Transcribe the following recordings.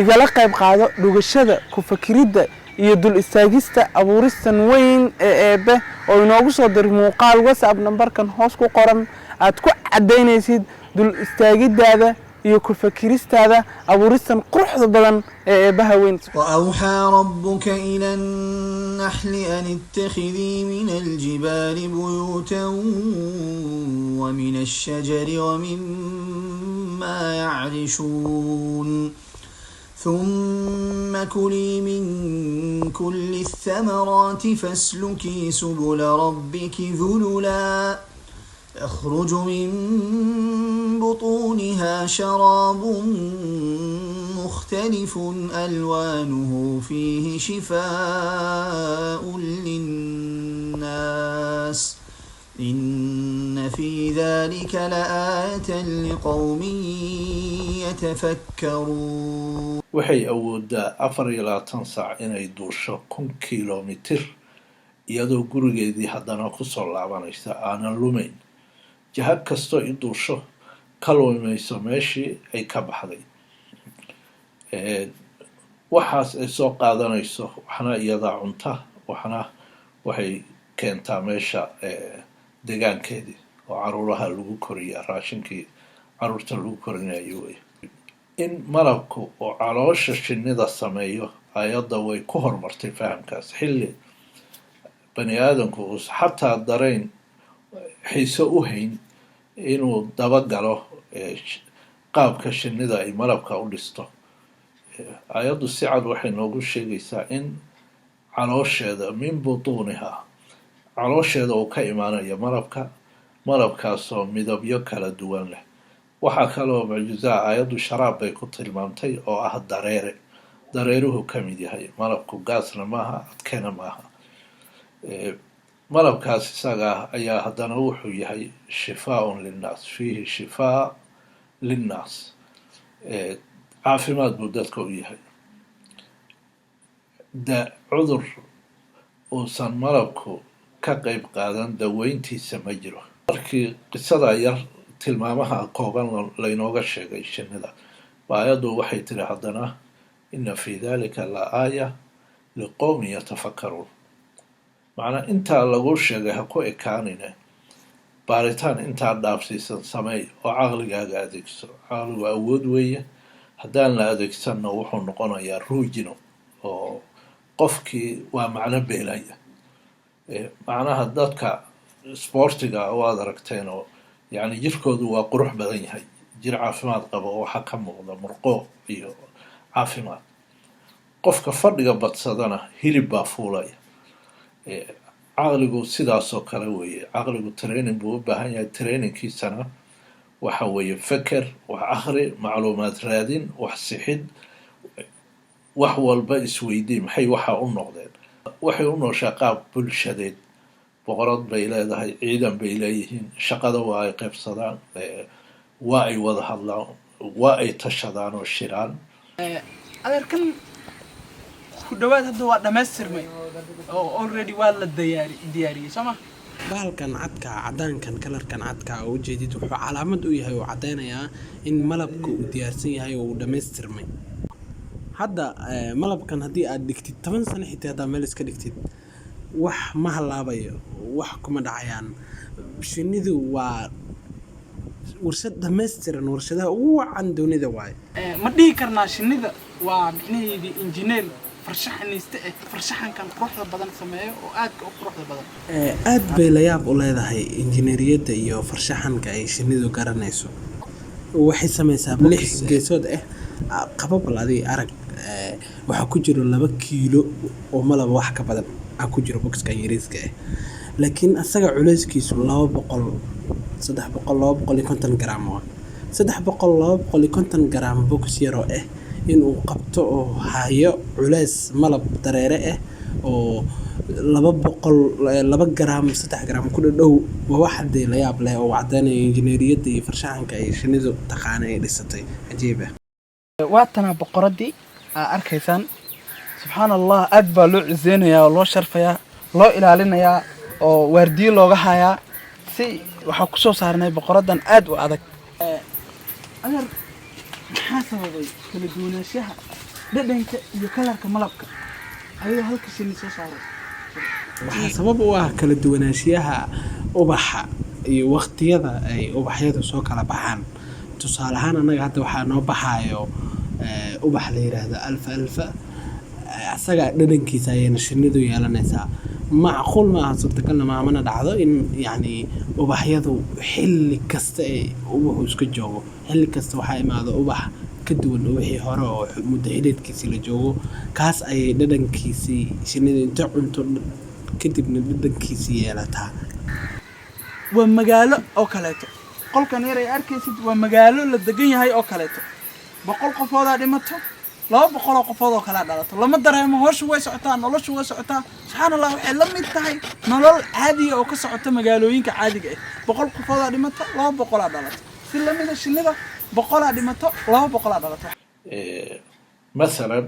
igala qayb qaado dhugashada ku fakiridda iyo dul istaagista abuuristan weyn ee eebbe oo inoogu soo dir muuqaal WhatsApp nambarkan hoos ku qoran aad ku cadeynaysid dul istaagidaada iyo ku fakiristaada abuuristan quruxda badan ee eebbaha weyn. وأوحى ربك إلى النحل أن اتخذي من الجبال بيوتا ومن الشجر ومما يعرشون ثم كلي من كل الثمرات فاسلكي سبل ربك ذللا يخرج من بطونها شراب مختلف ألوانه فيه شفاء للناس إن في ذلك لآية لقوم يتفكرون. waxay awoodaa 24 saac inay duusho 1 kiiloomitir iyadoo gurigeedii haddana ku soo laabanaysa aanan lumayn jihad kastoo ay duusho ka lumayso meeshii ay ka baxday waxaas ay soo qaadanayso waxna iyadaa cunta waxna waxay keentaa meesha deegaankeedii oo caruuraha lagu koriya raashinkii caruurta lagu korinayo way in malabku oo caloosha shinnida sameeyo ayada way ku hormartay fahamkaas xilli bani aadamku xataa dareen xiiso u hayn inuu daba galo qaabka shinnida ay malabka u dhisto ayadu si cad waxay noogu sheegaysaa in caloosheeda min butuuniha caloosheeda uu ka imaanayo malabkaasoo midabyo kala duwan leh waxaa kaloo mucjizaa ayadu sharaab bay ku tilmaamtay oo ah dareeruhu ka mid yahay malabku gaasna maaha adkena maaha malabkaas isaga ayaa haddana wuxuu yahay shifaaun linnaas fiihi shifaa linnaas caafimaad buu dadka u yahay cudur uusan malabku ka qayb qaadan daweyntiisa ma jiro markii qisada yar tilmaamaha kooban laynooga sheegay shinnida aayaddu waxay tiri haddana ina fii dalika la aaya liqowmin yatafakkaruun macnaa intaa lagu sheegay ha ku ekaanine baaritaan intaa dhaafsiisan sameey oo caqligaaga adeegso caqligu awood weeye haddaan la adeegsanna wuxuu noqonayaa ruujino oo qofkii waa macno beelaya macnaha dadka sportiga waad aragteen oo yani jirkoodu waa qurux badan yahay jir caafimaad qabo oo waxaa ka muuqda murqo iyo caafimaad qofka fadhiga badsadana hilib baa fuulaya caqligu sidaasoo kale weeye caqligu training buu u baahan yahay trainingkiisana waxa weeye feker wax akhri macluumaad raadin wax sixid wax walba isweydii maxay waxa u noqdeen waxay u nooshaa qaab bulshadeed boqorad bay leedahay ciidan bay leeyihiin shaqada waa ay qaybsadaan waa ay wada hadlaan waa ay tashadaan oo shiraan adeerkan ku dhawaad hadda waa dhamaystirmay oo already waa la diyaariyay sama bahalkan cadka cadaankan kalarkan cadka oo jeedid wuxuu calaamad u yahay oo cadeynayaa in malabku uu diyaarsan yahay oo uu dhamaystirmay hadda malabkan haddii aad dhigtid 10 sano xitaa hadda meel iska dhigtid wax ma halaabayo wax kuma dhacayaan shinnidu waa warshad dhammaystiran warshadaha ugu wacan dunida waaye ma dhihi karnaa shinnida waa micnaheedii injineer farshaxanaysta farshaxankan quruxda badan sameeyo oo aadka u quruxda badan aad bay la yaab u leedahay injineeriyadda iyo farshaxanka ay shinnidu garanayso waxay samaysaa 6 geesood qababal adii arag waxa ku jiro 2 kiilo oo malaba wax ka badan ku jiro boxka yariiska laakiin asaga culeyskiisu 250 gram waa 250 gram box yaro inuu qabto oo hayo culeys malab dareere oo 200 gram 3 gram ku dhow waa wax hadii la yaab leh oo wacdanay injineeriyadda iyo farshaxanka ay shinnidu taqaan ay dhisatay ajeeb waatana boqoradii arkaysaan subhanallah aad baa loo ciiseeynaya loo sharfaya loo ilaalinayaa oo waardiye looga hayaa si waxa ku soo saarnay boqoradan aad u adag adeer maxaa sababay kala duwanaanshaha dhadhanka iyo kalarka malabka ayadoo halka shinni soo saaro. waxaa sabab u ah kala duwanaanshiyaha ubaxa iyo waqtiyada ay ubaxyadu soo kala baxaan. tusaale ahaan annaga hadda waxaa noo baxaayo ubax la yiraahdo alfa asaga dhadhankiisa ayayna shinnidu yeelanaysaa. macquul maaha, suurtagalna maamana dhacdo in yacni ubaxyadu xilli kasta ay ubaxu iska joogo. xilli kasta waxaa imaado ubax ka duwan wixii hore oo muddo xidheedkiisii la joogo, kaas ayay dhadhankiisii shinnidu inta cunto kadibna dhadhankiisii yeelataa. waa magaalo oo kaleeto. qolkan yar ay arkaysid waa magaalo la degan yahay oo kaleeto. 100 qofoodaa dhimato, 200 qofood oo kala dhalato. lama dareemo, howshu way socotaa, noloshu way socotaa. subxaanallah, waxay la mid tahay nolol caadi ah oo ka socota magaalooyinka caadiga ah. 100 qofoodaa dhimato, 200 dhalato. si la mid ah shinnida 100 dhimato, 200 dhalato. masalan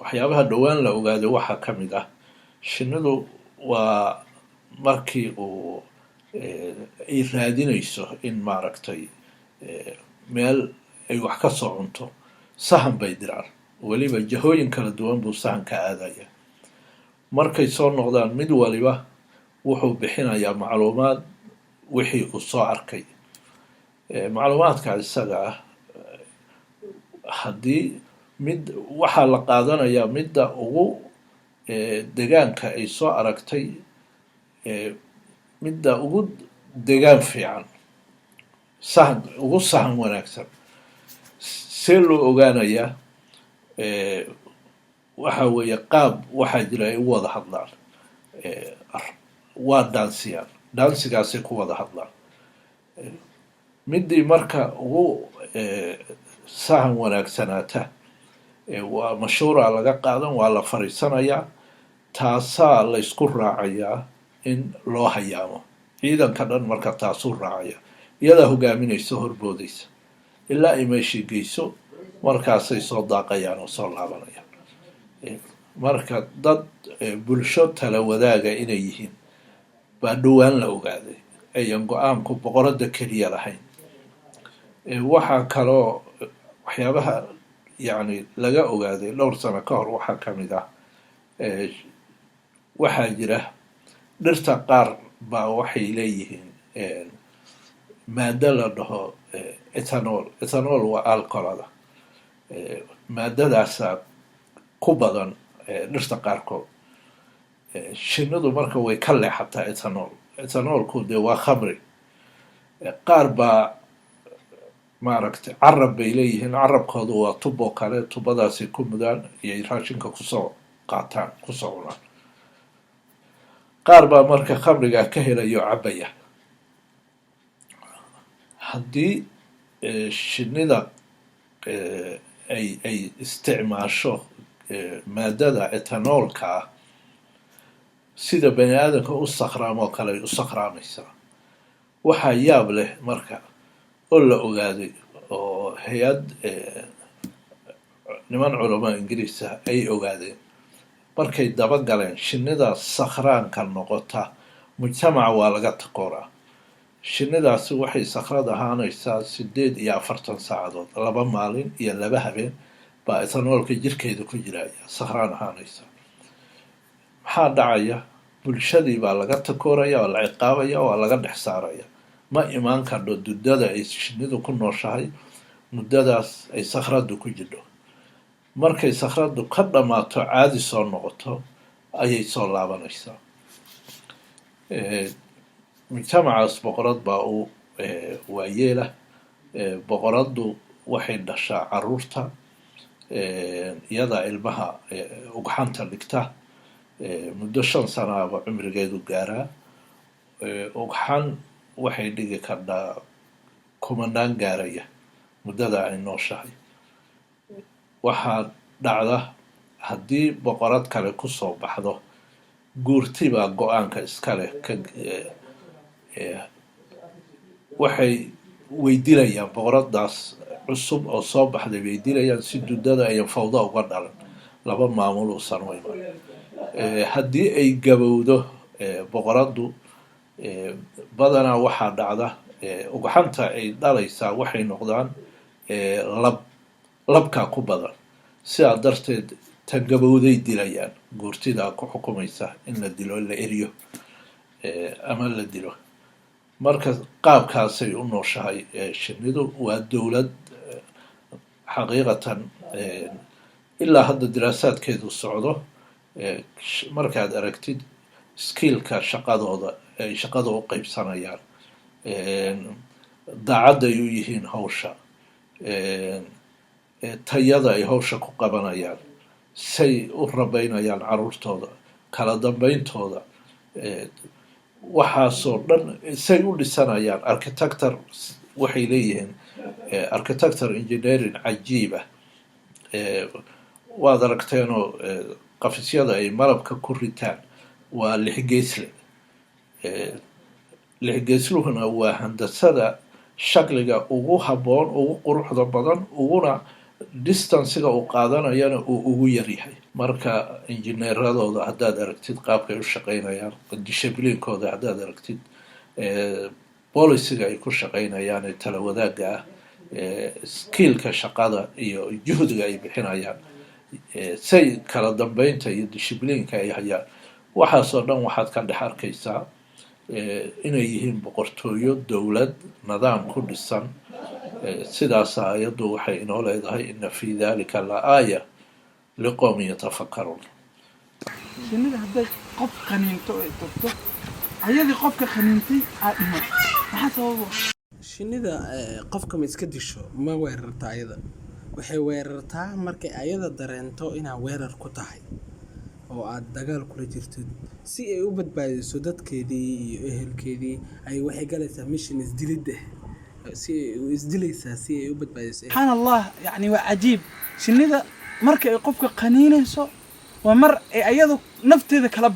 waxyaabaha dhowaan la ogaaday waxaa ka mid ah shinnidu waa markii uu ay raadinayso in maaragtay meel ay wax ka soo cunto sahan bay diraan, weliba jahooyin kala duwan buu sahan ka aadaya. markay soo noqdaan mid waliba wuxuu bixinayaa macluumaad wixii uu soo arkay. macluumaadka isaga ah haddii mid waxaa la qaadanayaa midda ugu degaanka ay soo aragtay, midda ugu degaan fiican, sahan ugu sahan wanaagsan. see loo ogaanayaa? waxa weeye qaab waxaa jira ay u wada hadlaan, waa daansiyaan, daansigaasay ku wada hadlaan. middii marka ugu sahan wanaagsanaata waa mashhuura laga qaadan, waa la fariisanayaa, taasaa la isku raacayaa in loo hayaamo. ciidanka dhan marka taasuu raacaya, iyadaa hogaaminaysa, horboodaysa ilaa ay meeshii geyso, markaasay soo daaqayaan oo soo laabanayaan. marka dad bulsho tala wadaaga inay yihiin baa dhowaan la ogaaday, ayan go-aanku boqorada keliya lahayn. waxaa kaloo waxyaabaha yacni laga ogaaday dhowr sano ka hor waxaa ka mid ah waxaa jira dhirta qaar baa waxay leeyihiin maado la dhaho ethanol waa alcolada. maadadaasaa ku badan dhirta qaarkood. shinnidu marka way ka leexataa ethanolku dee waa khamri. qaar baa maaragtay carab bay leeyihiin, carabkoodu waa tub oo kale, tubadaasay ku mudaan iyay raashinka kusoo qaataan, kusoo cunaan. qaar baa marka khamrigaa ka helayo cabaya. haddii shinnida ay isticmaasho maadada ethanolka ah, sida bani aadamka u sakraamoo kale ay u sakraamaysaa. waxaa yaab leh marka oo la ogaaday oo hay-ad niman culamaa ingiriisa ay ogaadeen markay dabagaleen shinnida sakhraanka noqota mujtamaca waa laga takooraa. shinnidaasi waxay sakrad ahaanaysaa 48 saacadood, 2 maalin iyo 2 habeen baa ethanolka jirkeeda ku jiraya, sakhraan ahaanaysa. maxaa dhacaya? bulshadii baa laga takooraya, waa la ciqaabaya, waa laga dhex saaraya. ma imaan kardho duddada ay shinnidu ku nooshahay muddadaas ay sakhradu ku jirto. markay sakhradu ka dhammaato caadi soo noqoto ayay soo laabanaysaa. mujtamacaas boqorad baa u waayeela. boqoradu waxay dhashaa caruurta, iyadaa ilmaha ugxanta dhigta. muddo 5 sanaaba cumrigeedu gaaraa. ugxan waxay dhigi kardhaa kumanaan gaaraya muddada ay nooshahay. waxaa dhacda haddii boqorad kale kusoo baxdo, guurtibaa go-aanka iskale waxay weydiinayaan boqoradaas cusub oo soo baxday, weydiinayaan si duddada ayan fawda uga dhalan, 2 maamul uusan u iman. haddii ay gabowdo boqoradu, badanaa waxaa dhacda ugxanta ay dhalaysaa waxay noqdaan labkaa ku badan. sidaa darteed tangabowday dilayaan goortidaa ku xukumaysa in la dilo la eriyo ama la dilo. marka qaabkaasay u nooshahay shinnidu. waa dowlad xaqiiqatan ilaa hadda diraasaadkeedu socdo. markaad aragtid skiilka shaqadooda ay shaqada u qeybsanayaan, daacadda ay u yihiin hawsha, tayada ay hawsha ku qabanayaan, say u rabeynayaan caruurtooda, kala dambeyntooda, waxaasoo dhan say u dhisanayaan. architector waxay leeyihiin architector engineering cajiiba. waad aragteenoo qafisyada ay malabka ku ritaan waa 6 geesle. 6 geesluhuna waa handasada shakliga ugu habboon, ugu quruxda badan, uguna distancega uu qaadanayana uu ugu yaryahay. marka injineeradooda haddaad aragtid qaabkay u shaqeynayaan, dishibliinkooda haddaad aragtid, boliciga ay ku shaqeynayaan ee tala wadaagga ah, skiilka shaqada iyo juhdiga ay bixinayaan, say kala dambeynta iyo dishibliinka ay hayaan, waxaasoo dhan waxaad ka dhex arkaysaa inay yihiin boqortooyo, dowlad, nidaam ku dhisan. sidaas aayaddu waxay inoo leedahay ina fi dalika la aaya liqowmin yatafakkaruun. shinnida hadday qof qaniinto ay tagto ayadii qofka qaniintay aa dhimay, maxaa sababa? shinnida qofka ma iska disho, ma weerarta ayada. waxay weerartaa markay ayada dareento inaad weerar ku tahay oo aad dagaal kula jirtid, si ay u badbaadiso dadkeedii iyo ehelkeedii. ay waxay galaysaa mission isdilidda, si ay u isdilaysaa si ay u badbaadiso. subxaan allah, yacni waa cajiib. shinnida marka ay qofka qaniinayso waa mar ay ayadu nafteeda kala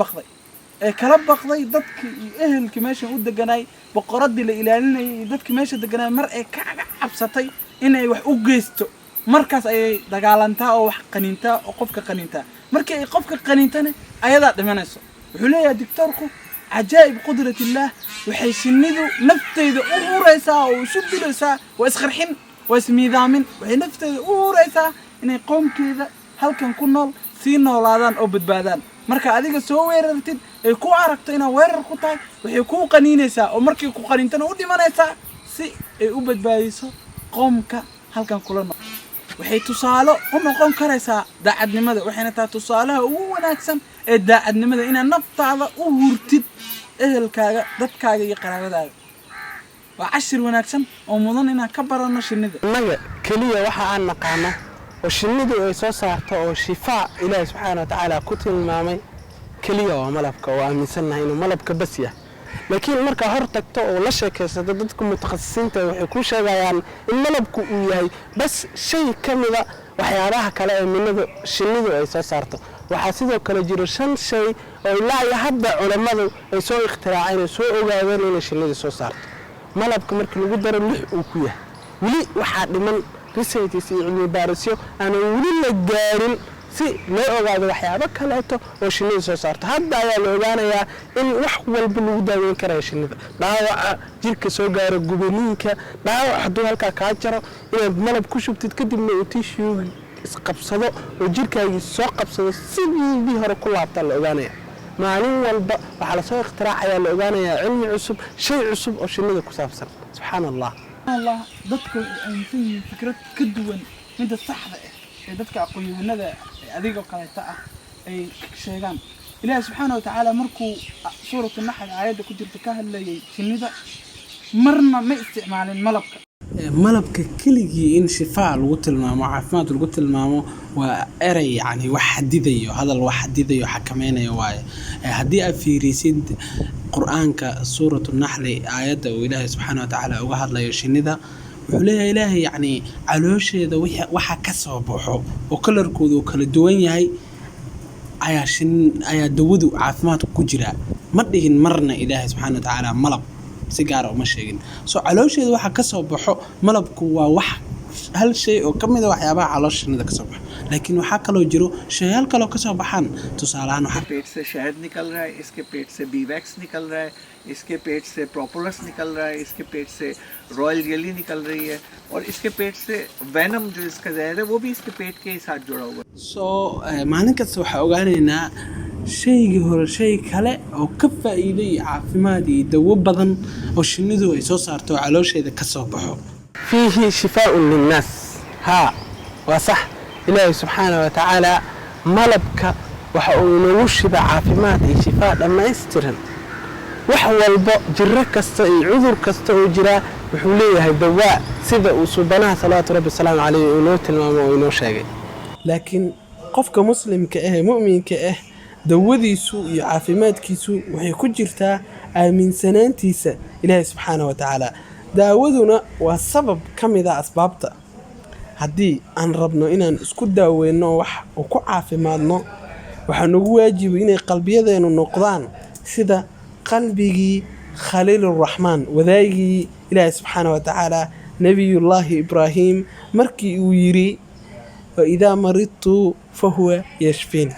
baqday, dadkii iyo ehelkii meesha u deganay, boqoradii la ilaalinayay iyo dadkii meesha deganay, mar ay ka cabsatay inay wax u geysto, markaas ayay dagaalantaa oo wax qaniintaa oo qofka qaniintaa. markii ay qofka qaniintana ayadaa dhimanayso. wuxuu leeyahay doctorku cajaa'ib qudratillaah, waxay shinnidu nafteeda u huraysaa oo isu dilaysaa, waa isqarxin, waa ismiidaamin. waxay nafteeda u huraysaa inay qoomkeeda halkan ku nool sii noolaadaan oo badbaadaan. marka adiga soo weerartid ay ku aragto inaad weerar ku tahay, waxay kuu qaniinaysaa oo markii ku qaniintana u dhimanaysaa si ay u badbaadiso qoomka halkan kula nool. waxay tusaale u noqon karaysaa daacadnimada, waxayna tahay tusaalaha ugu wanaagsan ee daacadnimada, inaad naftaada u hurtid ehelkaaga, dadkaaga iyo qaraabadaada. waa cashir wanaagsan oo mudan inaan ka barano shinnida. innaga keliya waxa aan naqaana oo shinnidu ay soo saarto oo shifaa ilaahi subxaana watacaala ku tilmaamay keliya waa malabka, oo aaminsannahay inuu malabka bas yahay. laakiin markaa hor tagto oo la sheekaysato dadka mutakhasisiinta waxay ku sheegayaan in malabku uu yahay bas shay ka mida waxyaabaha kale ee shinnidu ay soo saarto. waxaa sidoo kale jiro 5 shay oo ilaa iyo hadda culammadu ay soo ikhtiraaceen, soo ogaadeen inay shinnidu soo saarto. malabka markii lagu daro 6 uu ku yahay. weli waxaa dhiman researches iyo cilmi baarisyo aan weli la gaarin si loo ogaado waxyaabo kaleeto oo shinnidu soo saarto. hadda ayaa la ogaanayaa in wax walba lagu daaweyn karayo shinnida. dhaawaca jirka soo gaaro, gubaniinka, dhaawac hadduu halkaa kaa jaro, inaad malab ku shubtid kadibna uu tissue isqabsado oo jirkaagii soo qabsado, sidii hore ku laabtaa la ogaanaya. maalin walba waxaa lasoo ikhtiraacaya, la ogaanayaa cilmi cusub, shay cusub oo shinnida ku saabsan. subxaan allah. dadka ay yihiin fikrad ka duwan midda saxda ah ee dadka aqoon-yahanada adigoo kaleeta ah ay sheegaan. ilaahi subxaana watacaala markuu suuratu naxl aayadda ku jirta ka hadlayay shinnida, marna ma isticmaalin malabka. malabka keligii in shifaa lagu tilmaamo, caafimaad lagu tilmaamo, waa erey yani wax xadidayo, hadal wax xadidayo, xakameynayo waaye. haddii aad fiirisid qur-aanka suuratu naxli aayadda uu ilaahay subxaana watacaala uga hadlayo shinnida, wuxuu leeyahay ilaahay yani caloosheeda waxa ka soo baxo oo kalarkoodu uu kala duwan yahay ayaa dawadu caafimaadku ku jira. ma dhigin marna ilaahay subxaana watacaala malab si gaara uma sheegin. soo caloosheeda waxa ka soo baxo malabku waa wax hal shay oo ka mid ah waxyaabaha caloosha shinnida ka soo baxo. laakiin waxaa kaloo jiro shayaal kaloo kasoo baxaan tusaalahaan waxaa पेट से शहद निकल रहा है, इसके पेट से बीवैक्स निकल रहा है, इसके पेट से प्रोपोलस निकल रहा है, इसके पेट से रॉयल जेली निकल रही है और इसके पेट से वेनम जो इसका जहर है वो भी इसके पेट के ही साथ जुड़ा हुआ है. soo maalin kasta waxaa ogaanaynaa shaygii hore shay kale oo ka faa'iido iyo caafimaad iyo dawo badan oo shinnidu ay soo saarto oo caloosheeda ka soo baxo فيه شفاء للناس ها وصح إلهي سبحانه وتعالى ملبك وحاولوا شفاء عافمات شفاء لما يسترن وحول جرة كستا عذر كستا وجرا وحوليه الدواء سيدا وصوبناها صلاة رب السلام عليه ونوت الماما ونوشاقي laakiin qofka muslimka ah ee mu'minka ah dawadiisu iyo caafimaadkiisu waxay ku jirtaa aaminsanaantiisa ilaahay subxaanahu wa tacaala daawaduna waa sabab ka mid ah asbaabta haddii aan rabno inaan isku daaweyno wax oo ku caafimaadno waxaa nagu waajiba inay qalbiyadeenu noqdaan sida qalbigii khaliiluraxmaan wadaagii ilaahay subxaanahu wa tacaala nebiyullaahi ibraahim markii uu yidhi وإذا مرضت فهو يشفين